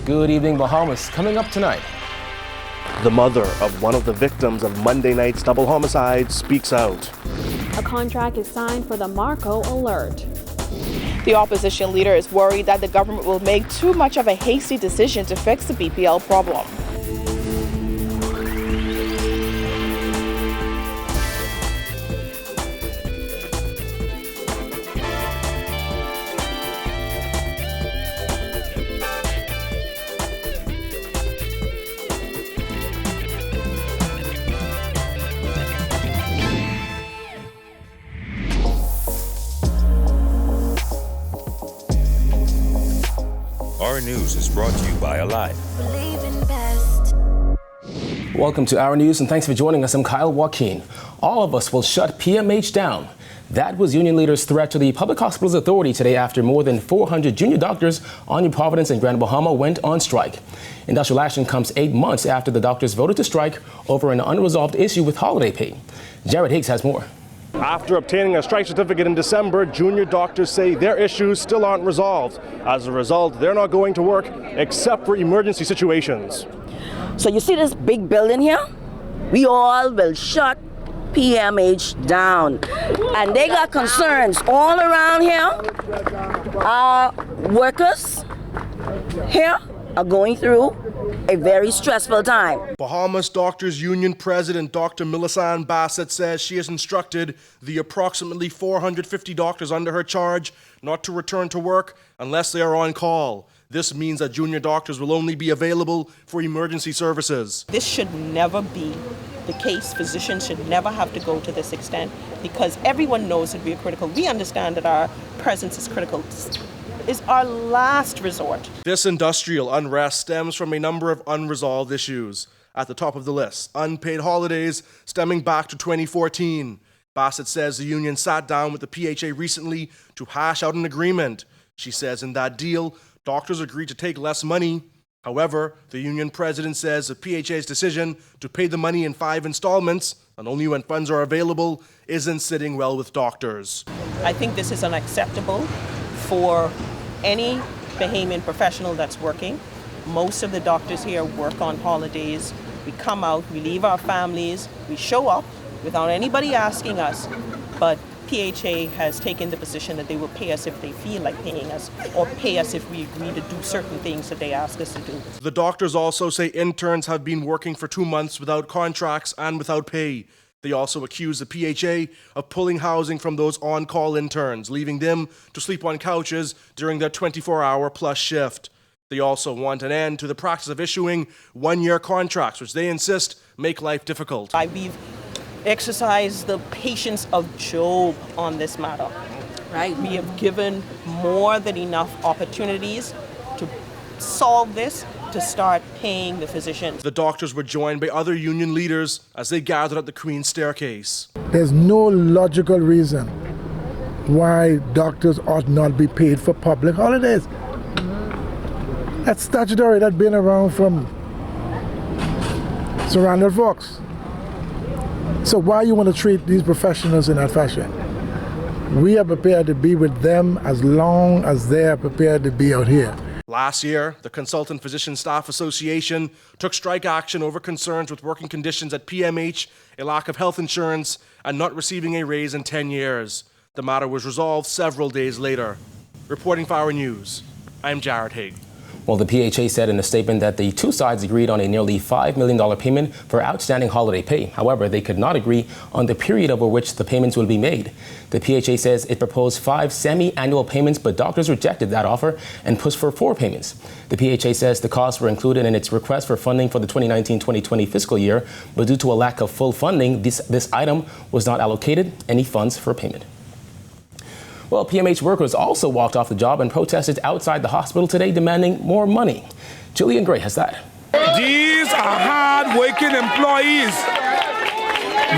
Good evening, Bahamas. Coming up tonight. The mother of one of the victims of Monday night's double homicide speaks out. A contract is signed for the Marco Alert. The opposition leader is worried that the government will make too much of a hasty decision to fix the BPL problem. Our News is brought to you by Alive. Welcome to Our News and thanks for joining us. I'm Kyle Joaquin. All of us will shut PMH down. That was union leaders' threat to the Public Hospitals Authority today after more than 400 junior doctors on New Providence and Grand Bahama went on strike. Industrial action comes 8 months after the doctors voted to strike over an unresolved issue with holiday pay. Jared Higgs has more. After obtaining a strike certificate in December, junior doctors say their issues still aren't resolved. As a result, they're not going to work except for emergency situations. So you see this big building here? We all will shut PMH down. And they got concerns all around here. Our workers here are going through a very stressful time. Bahamas Doctors Union President Dr. Milisan Bassett says she has instructed the approximately 450 doctors under her charge not to return to work unless they are on call. This means that junior doctors will only be available for emergency services. This should never be the case. Physicians should never have to go to this extent because everyone knows that we are critical. We understand that our presence is critical. Is our last resort. This industrial unrest stems from a number of unresolved issues. At the top of the list, unpaid holidays stemming back to 2014. Bassett says the union sat down with the PHA recently to hash out an agreement. She says in that deal, doctors agreed to take less money. However, the union president says the PHA's decision to pay the money in 5 installments, and only when funds are available, isn't sitting well with doctors. I think this is unacceptable for any Bahamian professional that's working. Most of the doctors here work on holidays. We come out, we leave our families, we show up without anybody asking us, but PHA has taken the position that they will pay us if they feel like paying us, or pay us if we agree to do certain things that they ask us to do. The doctors also say interns have been working for 2 months without contracts and without pay. They also accuse the PHA of pulling housing from those on-call interns, leaving them to sleep on couches during their 24-hour plus shift. They also want an end to the practice of issuing one-year contracts, which they insist make life difficult. We've exercised the patience of Job on this matter. Right? We have given more than enough opportunities to solve this, to start paying the physicians. The doctors were joined by other union leaders as they gathered at the Queen's Staircase. There's no logical reason why doctors ought not be paid for public holidays. That's statutory. That's been around from Sir Randall Fox. So why you want to treat these professionals in that fashion? We are prepared to be with them as long as they are prepared to be out here. Last year, the Consultant Physician Staff Association took strike action over concerns with working conditions at PMH, a lack of health insurance, and not receiving a raise in 10 years. The matter was resolved several days later. Reporting for Our News, I'm Jared Higg. Well, the PHA said in a statement that the two sides agreed on a nearly $5 million payment for outstanding holiday pay. However, they could not agree on the period over which the payments will be made. The PHA says it proposed 5 semi-annual payments, but doctors rejected that offer and pushed for 4 payments. The PHA says the costs were included in its request for funding for the 2019-2020 fiscal year, but due to a lack of full funding, this item was not allocated any funds for payment. Well, PMH workers also walked off the job and protested outside the hospital today demanding more money. Jillian Gray has that. These are hard-working employees.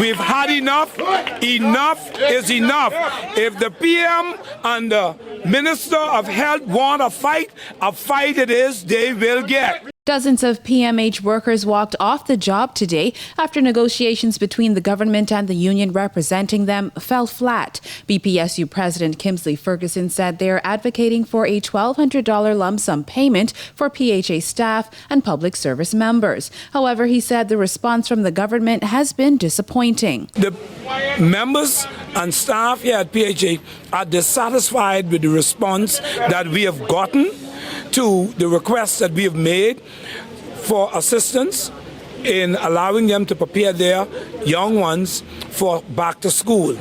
We've had enough. Enough is enough. If the PM and the Minister of Health want a fight it is, they will get. Dozens of PMH workers walked off the job today after negotiations between the government and the union representing them fell flat. BPSU President Kimsley Ferguson said they are advocating for a $1,200 lump sum payment for PHA staff and public service members. However, he said the response from the government has been disappointing. The members and staff here at PHA are dissatisfied with the response that we have gotten to the requests that we have made for assistance in allowing them to prepare their young ones for back to school.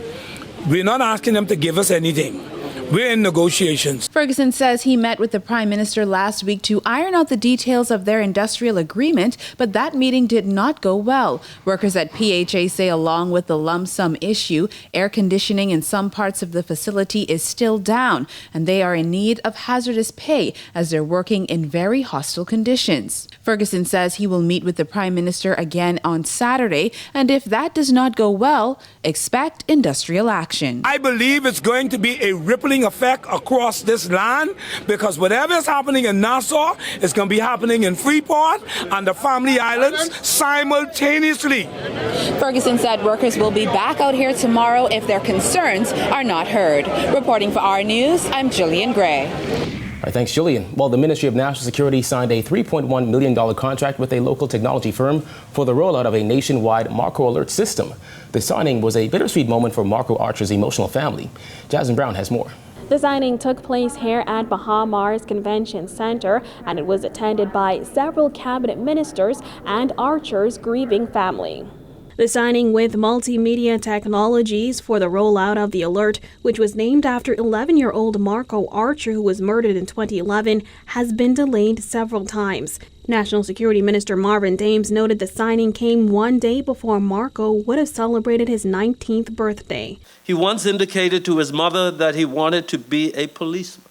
We're not asking them to give us anything. We're in negotiations. Ferguson says he met with the Prime Minister last week to iron out the details of their industrial agreement, but that meeting did not go well. Workers at PHA say along with the lump sum issue, air conditioning in some parts of the facility is still down, and they are in need of hazardous pay as they're working in very hostile conditions. Ferguson says he will meet with the Prime Minister again on Saturday, and if that does not go well, expect industrial action. I believe it's going to be a rippling effect across this land, because whatever is happening in Nassau is going to be happening in Freeport and the Family Islands simultaneously. Ferguson said workers will be back out here tomorrow if their concerns are not heard. Reporting for our news, I'm Jillian Gray. All right, thanks, Jillian. Well, the Ministry of National Security signed a $3.1 million contract with a local technology firm for the rollout of a nationwide Marco alert system. The signing was a bittersweet moment for Marco Archer's emotional family. Jasmine Brown has more. The signing took place here at Bahamas Convention Center, and it was attended by several cabinet ministers and Archer's grieving family. The signing with Multimedia Technologies for the rollout of the alert, which was named after 11-year-old Marco Archer, who was murdered in 2011, has been delayed several times. National Security Minister Marvin Dames noted the signing came one day before Marco would have celebrated his 19th birthday. He once indicated to his mother that he wanted to be a policeman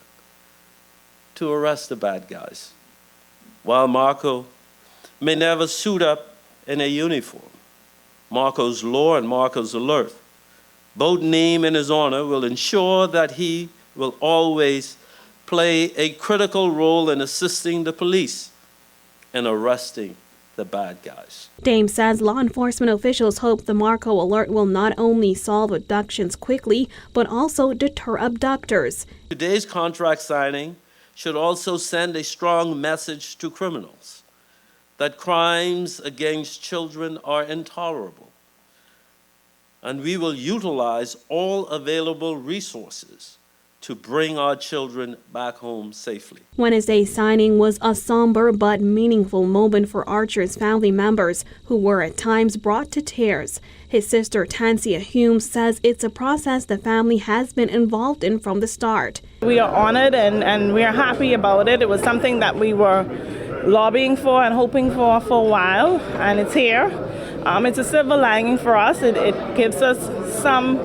to arrest the bad guys. While Marco may never suit up in a uniform, Marco's law and Marco's alert, both named in his honor, will ensure that he will always play a critical role in assisting the police and arresting the bad guys. Dames says law enforcement officials hope the Marco alert will not only solve abductions quickly, but also deter abductors. Today's contract signing should also send a strong message to criminals that crimes against children are intolerable, and we will utilize all available resources to bring our children back home safely. Wednesday's signing was a somber but meaningful moment for Archer's family members, who were at times brought to tears. His sister Tancia Hume says it's a process the family has been involved in from the start. We are honored and we are happy about it. It was something that we were lobbying for and hoping for a while, and it's here. It's a silver lining for us. It gives us some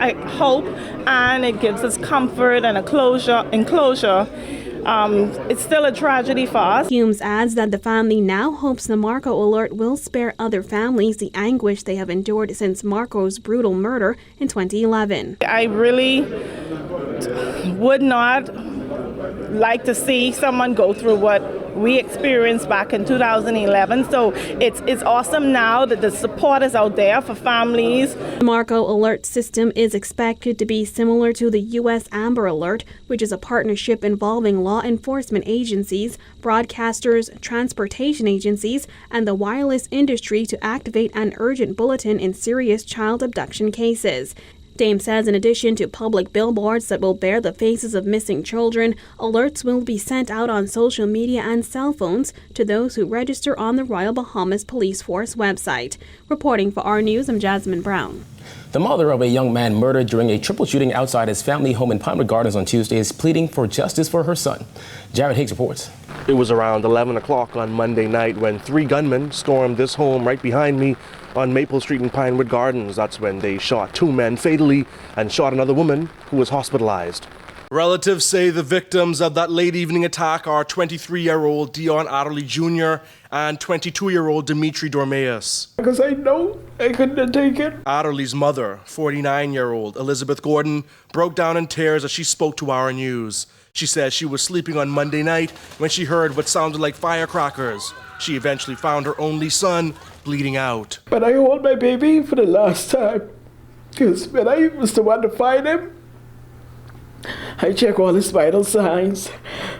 hope, and it gives us comfort and enclosure. It's still a tragedy for us. Humes adds that the family now hopes the Marco alert will spare other families the anguish they have endured since Marco's brutal murder in 2011. I really would not like to see someone go through what we experienced back in 2011. So it's awesome now that the support is out there for families. The Marco alert system is expected to be similar to the U.S. Amber Alert, which is a partnership involving law enforcement agencies, broadcasters, transportation agencies, and the wireless industry to activate an urgent bulletin in serious child abduction cases. Dame says in addition to public billboards that will bear the faces of missing children, alerts will be sent out on social media and cell phones to those who register on the Royal Bahamas Police Force website. Reporting for our news, I'm Jasmine Brown. The mother of a young man murdered during a triple shooting outside his family home in Pinewood Gardens on Tuesday is pleading for justice for her son. Jared Higgs reports. It was around 11 o'clock on Monday night when 3 gunmen stormed this home right behind me on Maple Street in Pinewood Gardens. That's when they shot 2 men fatally and shot another woman who was hospitalized. Relatives say the victims of that late evening attack are 23-year-old Dion Adderley Jr. and 22-year-old Dimitri Dormeus. Because I know I couldn't take it. Adderley's mother, 49-year-old Elizabeth Gordon, broke down in tears as she spoke to Our News. She says she was sleeping on Monday night when she heard what sounded like firecrackers. She eventually found her only son bleeding out. But I hold my baby for the last time, because when I was the one to find him, I check all his vital signs,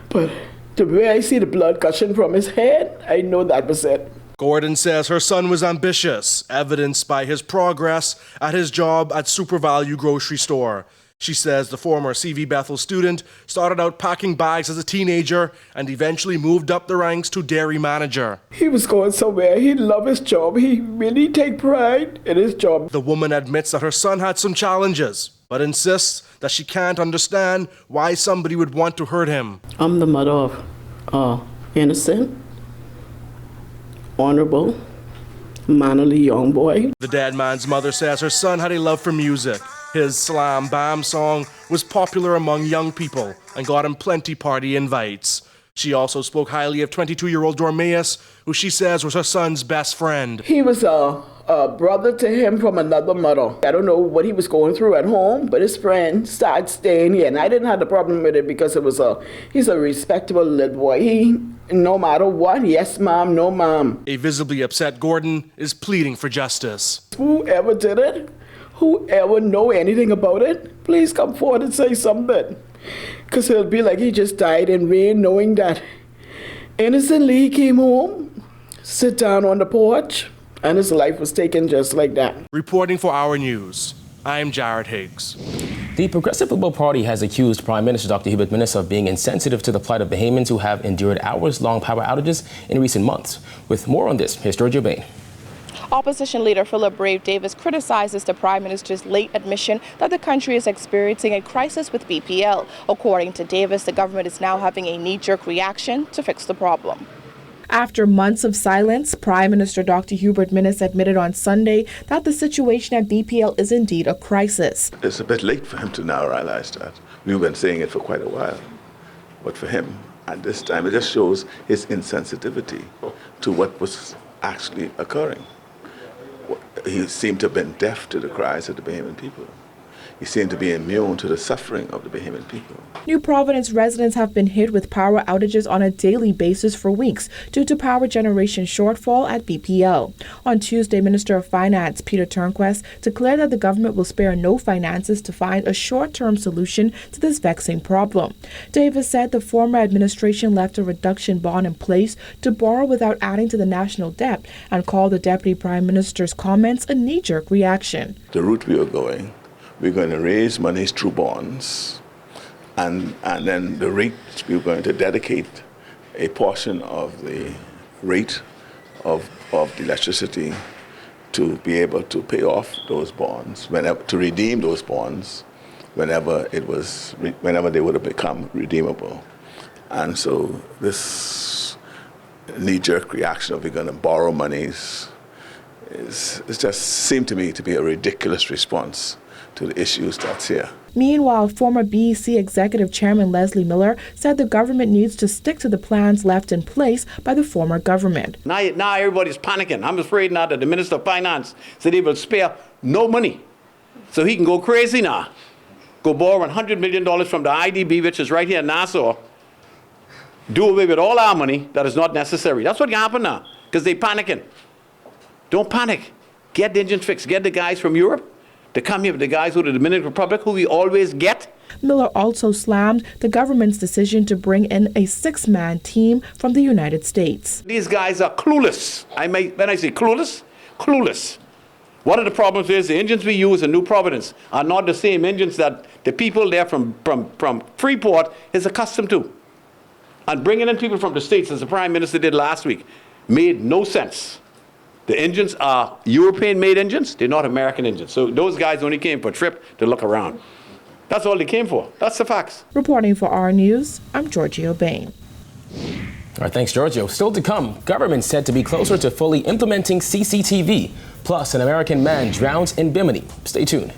but the way I see the blood gushing from his head, I know that was it. Gordon says her son was ambitious, evidenced by his progress at his job at Super Value grocery store. She says the former CV Bethel student started out packing bags as a teenager and eventually moved up the ranks to dairy manager. He was going somewhere. He loved his job. He really take pride in his job. The woman admits that her son had some challenges, but insists that she can't understand why somebody would want to hurt him. I'm the mother of innocent, honorable, mannerly young boy. The dead man's mother says her son had a love for music. His Slam Bam song was popular among young people and got him plenty party invites. She also spoke highly of 22-year-old Dormeus, who she says was her son's best friend. He was a brother to him from another mother. I don't know what he was going through at home, but his friend started staying here, and I didn't have the problem with it because he's a respectable little boy. He, no matter what, yes ma'am, no ma'am. A visibly upset Gordon is pleading for justice. Whoever did it, whoever know anything about it, please come forward and say something. Because it'll be like he just died in rain, knowing that innocently he came home, sit down on the porch, and his life was taken just like that. Reporting for Our News, I'm Jared Higgs. The Progressive Liberal Party has accused Prime Minister Dr. Hubert Minnis of being insensitive to the plight of Bahamians who have endured hours-long power outages in recent months. With more on this, here's Georgia Bain. Opposition leader Philip Brave Davis criticizes the Prime Minister's late admission that the country is experiencing a crisis with BPL. According to Davis, the government is now having a knee-jerk reaction to fix the problem. After months of silence, Prime Minister Dr. Hubert Minnis admitted on Sunday that the situation at BPL is indeed a crisis. It's a bit late for him to now realize that. We've been saying it for quite a while. But for him, at this time, it just shows his insensitivity to what was actually occurring. He seemed to have been deaf to the cries of the Bahamian people. He seemed to be immune to the suffering of the Bahamian people. New Providence residents have been hit with power outages on a daily basis for weeks due to power generation shortfall at BPL. On Tuesday, Minister of Finance Peter Turnquest declared that the government will spare no finances to find a short-term solution to this vexing problem. Davis said the former administration left a reduction bond in place to borrow without adding to the national debt and called the Deputy Prime Minister's comments a knee-jerk reaction. The route we are going, we're going to raise monies through bonds, and then the rates, we're going to dedicate a portion of the rate of the electricity to be able to pay off those bonds, to redeem those bonds whenever they would have become redeemable. And so this knee-jerk reaction of we're going to borrow monies it just seemed to me to be a ridiculous response to the issues that's here. Meanwhile, former BEC Executive Chairman Leslie Miller said the government needs to stick to the plans left in place by the former government. Now everybody's panicking. I'm afraid now that the Minister of Finance said he will spare no money. So he can go crazy now. Go borrow $100 million from the IDB, which is right here in Nassau. Do away with all our money that is not necessary. That's what can happen now, because they're panicking. Don't panic. Get the engine fixed. Get the guys from Europe to come here, with the guys who the Dominican Republic, who we always get. Miller also slammed the government's decision to bring in a 6-man team from the United States. These guys are clueless. When I say clueless, clueless. One of the problems is the engines we use in New Providence are not the same engines that the people there from Freeport is accustomed to. And bringing in people from the States, as the Prime Minister did last week, made no sense. The engines are European-made engines. They're not American engines. So those guys only came for a trip to look around. That's all they came for. That's the facts. Reporting for Our News, I'm Giorgio Bain. All right, thanks, Giorgio. Still to come, government said to be closer to fully implementing CCTV. Plus, an American man drowns in Bimini. Stay tuned.